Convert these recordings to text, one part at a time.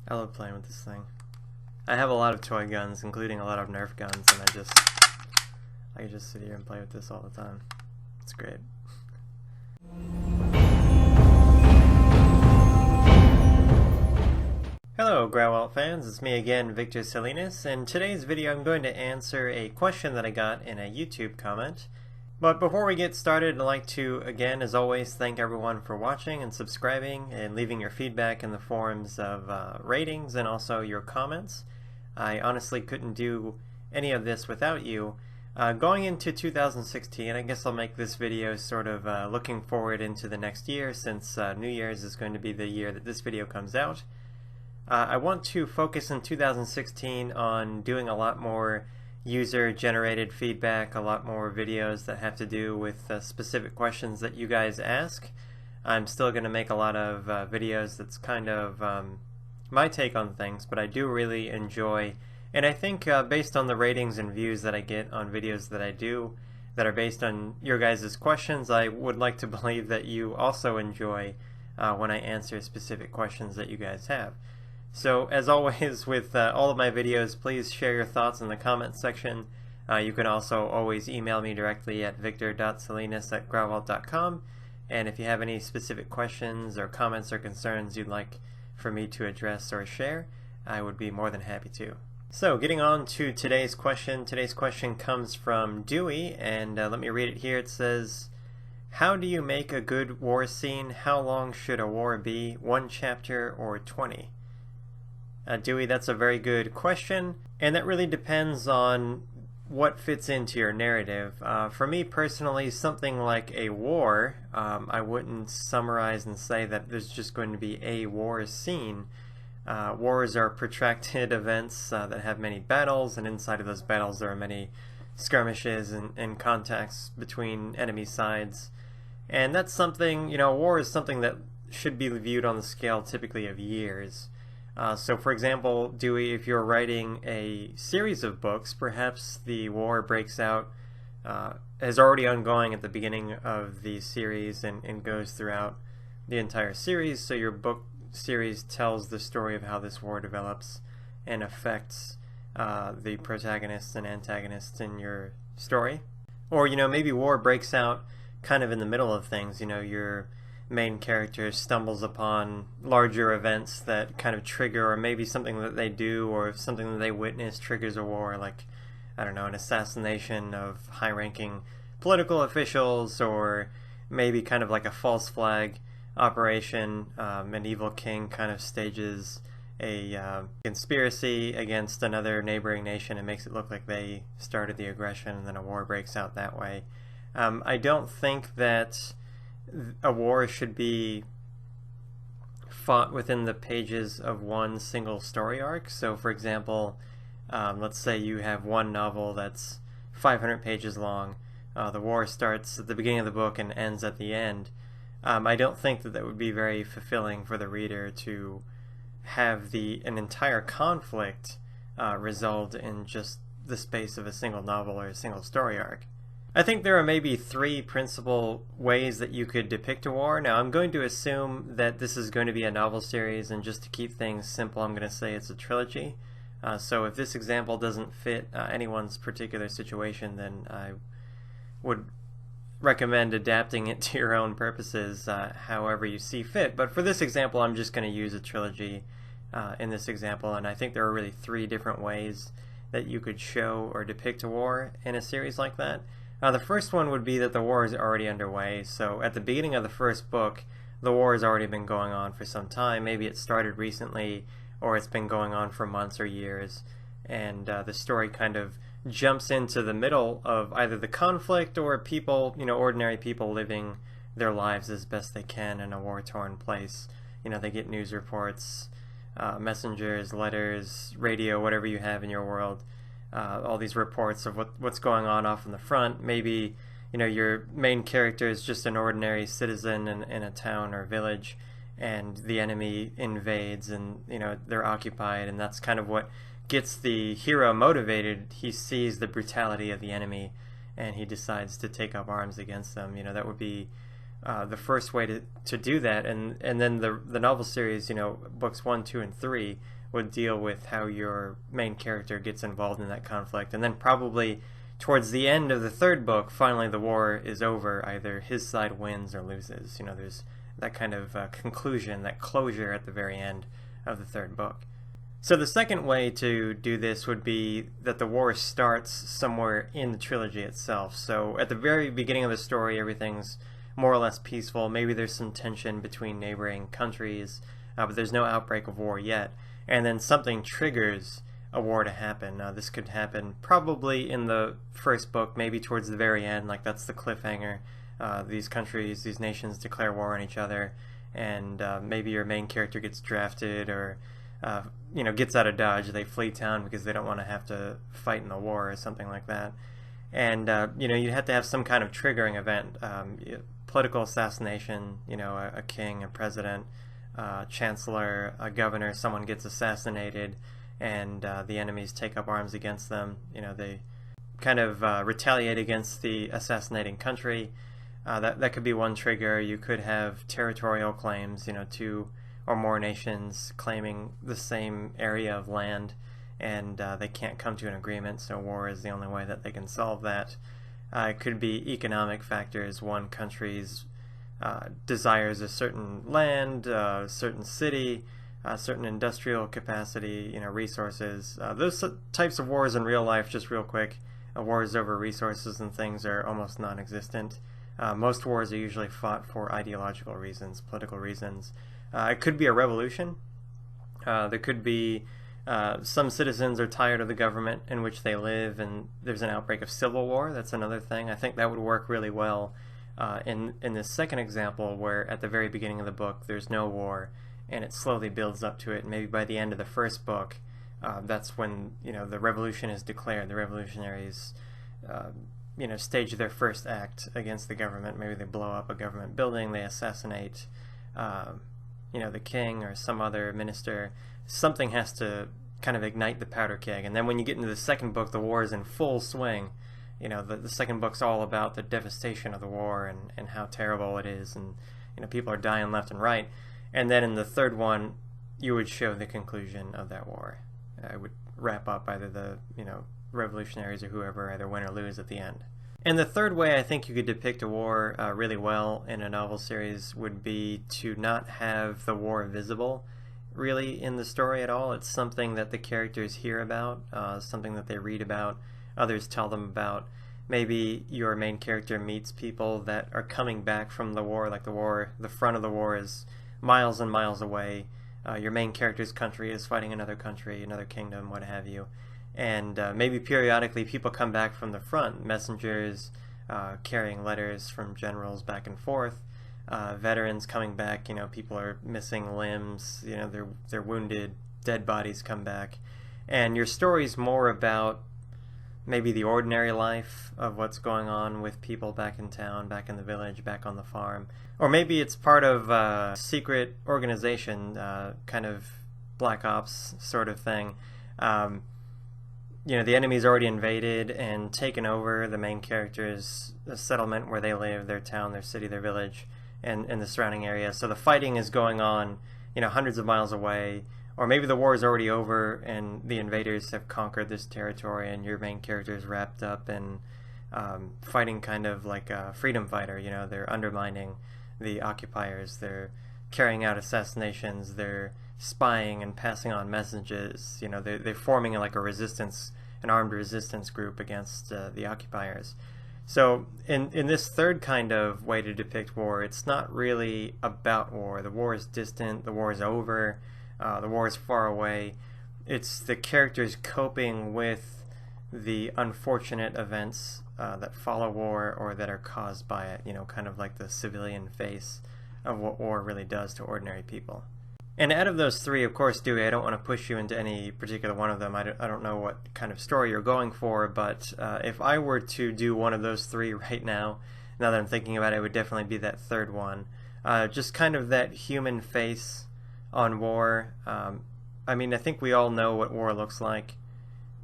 I love playing with this thing. I have a lot of toy guns, including a lot of Nerf guns, and I can just sit here and play with this all the time. It's great. Hello Growlwalt fans, it's me again, Vic Salinas. In today's video I'm going to answer a question that I got in a YouTube comment. But before we get started, I'd like to, again, as always, thank everyone for watching and subscribing and leaving your feedback in the forms of ratings and also your comments. I honestly couldn't do any of this without you. Going into 2016, I guess I'll make this video sort of looking forward into the next year, since New Year's is going to be the year that this video comes out. I want to focus in 2016 on doing a lot more user-generated feedback, a lot more videos that have to do with specific questions that you guys ask. I'm still going to make a lot of videos that's kind of my take on things, but I do really enjoy, and I think based on the ratings and views that I get on videos that I do that are based on your guys' questions, I would like to believe that you also enjoy when I answer specific questions that you guys have. So, as always with all of my videos, please share your thoughts in the comments section. You can also always email me directly at victor.salinas@growlwalt.com, and if you have any specific questions or comments or concerns you'd like for me to address or share, I would be more than happy to. So, getting on to today's question. Today's question comes from Dewey, and let me read it here. It says, how do you make a good war scene? How long should a war be? 1 chapter or 20? Dewey, that's a very good question, and that really depends on what fits into your narrative. For me personally, something like a war, I wouldn't summarize and say that there's just going to be a war scene. Wars are protracted events that have many battles, and inside of those battles there are many skirmishes and contacts between enemy sides. And that's something, you know, war is something that should be viewed on the scale typically of years. So for example, Dewey, if you're writing a series of books, perhaps the war breaks out, is already ongoing at the beginning of the series and goes throughout the entire series, so your book series tells the story of how this war develops and affects the protagonists and antagonists in your story. Or, you know, maybe war breaks out kind of in the middle of things. You know, your main character stumbles upon larger events that kind of trigger, or maybe something that they do or something that they witness triggers a war, like, I don't know, an assassination of high-ranking political officials, or maybe kind of like a false flag operation. An evil king kind of stages a conspiracy against another neighboring nation and makes it look like they started the aggression, and then a war breaks out that way. I don't think that a war should be fought within the pages of one single story arc. So for example, let's say you have one novel that's 500 pages long. The war starts at the beginning of the book and ends at the end. I don't think that that would be very fulfilling for the reader to have an entire conflict resolved in just the space of a single novel or a single story arc. I think there are maybe 3 principal ways that you could depict a war. Now, I'm going to assume that this is going to be a novel series, and just to keep things simple, I'm going to say it's a trilogy. So if this example doesn't fit anyone's particular situation, then I would recommend adapting it to your own purposes however you see fit. But for this example, I'm just going to use a trilogy in this example, and I think there are really 3 different ways that you could show or depict a war in a series like that. The first one would be that the war is already underway. So at the beginning of the first book, the war has already been going on for some time. Maybe it started recently, or it's been going on for months or years, and the story kind of jumps into the middle of either the conflict or people, you know, ordinary people living their lives as best they can in a war-torn place. You know, they get news reports, messengers, letters, radio, whatever you have in your world. All these reports of what's going on off in the front. Maybe, you know, your main character is just an ordinary citizen in a town or village, and the enemy invades, and, you know, they're occupied, and that's kind of what gets the hero motivated. He sees the brutality of the enemy, and he decides to take up arms against them. You know, that would be the first way to do that, and then the novel series, books 1, 2, and 3 would deal with how your main character gets involved in that conflict, and then probably towards the end of the third book, finally the war is over. Either his side wins or loses. There's that kind of conclusion, that closure at the very end of the third book. So the second way to do this would be that the war starts somewhere in the trilogy itself. So at the very beginning of the story, everything's more or less peaceful. Maybe there's some tension between neighboring countries, but there's no outbreak of war yet. And then something triggers a war to happen. This could happen probably in the first book, maybe towards the very end, like that's the cliffhanger. These countries, these nations declare war on each other, and maybe your main character gets drafted or gets out of Dodge. They flee town because they don't want to have to fight in the war or something like that. And you have to have some kind of triggering event, political assassination. A king, a president, chancellor, a governor, someone gets assassinated, and the enemies take up arms against them. They kind of retaliate against the assassinating country. That could be one trigger. You could have territorial claims, 2 or more nations claiming the same area of land, and they can't come to an agreement, so war is the only way that they can solve that. It could be economic factors. One country's desires a certain land, a certain city, a certain industrial capacity, resources. Those types of wars in real life, just real quick, wars over resources and things are almost non-existent. Most wars are usually fought for ideological reasons, political reasons. It could be a revolution. There could be some citizens are tired of the government in which they live, and there's an outbreak of civil war. That's another thing. I think that would work really well in this second example, where at the very beginning of the book there's no war, and it slowly builds up to it. And maybe by the end of the first book, that's when the revolution is declared. The revolutionaries stage their first act against the government. Maybe they blow up a government building, they assassinate the king or some other minister. Something has to kind of ignite the powder keg. And then when you get into the second book, the war is in full swing. The second book's all about the devastation of the war and how terrible it is, and people are dying left and right. And then in the third one, you would show the conclusion of that war. It would wrap up either the revolutionaries or whoever either win or lose at the end. And the third way I think you could depict a war really well in a novel series would be to not have the war visible really in the story at all. It's something that the characters hear about, something that they read about, others tell them about. Maybe your main character meets people that are coming back from the war, like the front of the war is miles and miles away. Your main character's country is fighting another country, another kingdom, what have you. And maybe periodically people come back from the front, messengers carrying letters from generals back and forth, veterans coming back. People are missing limbs, they're wounded, dead bodies come back. And your story's more about maybe the ordinary life of what's going on with people back in town, back in the village, back on the farm. Or maybe it's part of a secret organization, kind of Black Ops sort of thing. The enemy's already invaded and taken over the main character's settlement where they live, their town, their city, their village, and the surrounding area. So the fighting is going on, hundreds of miles away. Or maybe the war is already over and the invaders have conquered this territory, and your main character is wrapped up in fighting kind of like a freedom fighter. They're undermining the occupiers, they're carrying out assassinations, they're spying and passing on messages. They're forming like a resistance, an armed resistance group against the occupiers. So in this third kind of way to depict war, it's not really about war. The war is distant, the war is over, the war is far away. It's the characters coping with the unfortunate events that follow war or that are caused by it, kind of like the civilian face of what war really does to ordinary people. And out of those three, of course, Dewey, I don't want to push you into any particular one of them. I don't know what kind of story you're going for, but if I were to do one of those three right now that I'm thinking about it, would definitely be that third one. Just kind of that human face on war. I think we all know what war looks like,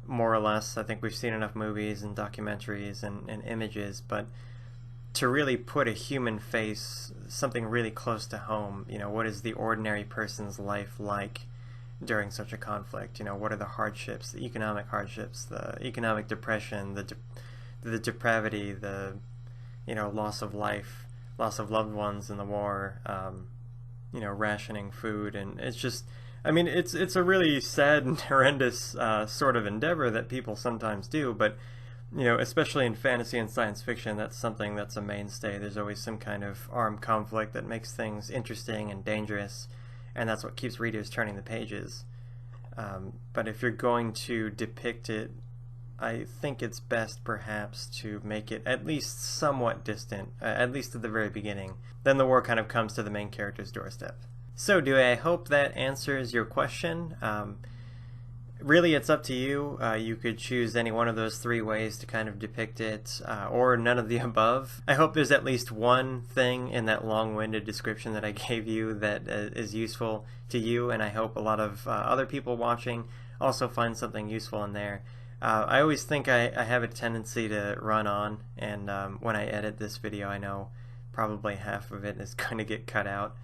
more or less. I think we've seen enough movies and documentaries and images, but to really put a human face, something really close to home. You know, what is the ordinary person's life like during such a conflict? You know, what are the hardships, the economic hardships, the economic depression, the depravity, the, you know, loss of life, loss of loved ones in the war, you know, rationing food. And it's just, I mean, it's a really sad and horrendous sort of endeavor that people sometimes do, but you know, especially in fantasy and science fiction, that's something that's a mainstay. There's always some kind of armed conflict that makes things interesting and dangerous, and that's what keeps readers turning the pages. But if you're going to depict it, I think it's best perhaps to make it at least somewhat distant, at least at the very beginning. Then the war kind of comes to the main character's doorstep. So I hope that answers your question. Really, it's up to you. You could choose any one of those three ways to kind of depict it, or none of the above. I hope there's at least one thing in that long-winded description that I gave you that is useful to you, and I hope a lot of other people watching also find something useful in there. I always think I have a tendency to run on, and when I edit this video, I know probably half of it is going to get cut out.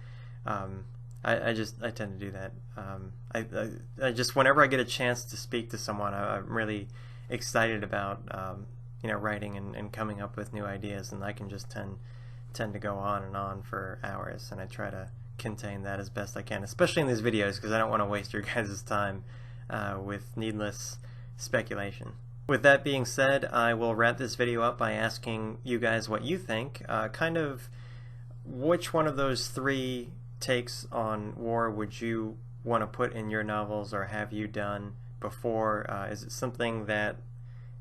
I tend to do that. I just, whenever I get a chance to speak to someone, I'm really excited about you know, writing and coming up with new ideas, and I can just tend to go on and on for hours, and I try to contain that as best I can, especially in these videos, because I don't want to waste your guys' time with needless speculation. With that being said, I will wrap this video up by asking you guys what you think, kind of which one of those three takes on war would you want to put in your novels, or have you done before? Is it something that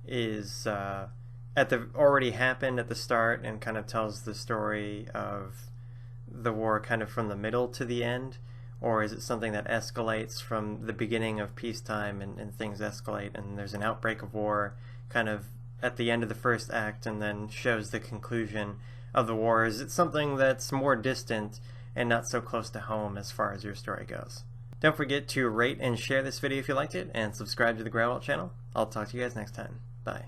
is already happened at the start and kind of tells the story of the war kind of from the middle to the end, or is it something that escalates from the beginning of peacetime and things escalate and there's an outbreak of war kind of at the end of the first act and then shows the conclusion of the war? Is it something that's more distant and not so close to home as far as your story goes? Don't forget to rate and share this video if you liked it, and subscribe to the Growlithe channel. I'll talk to you guys next time. Bye.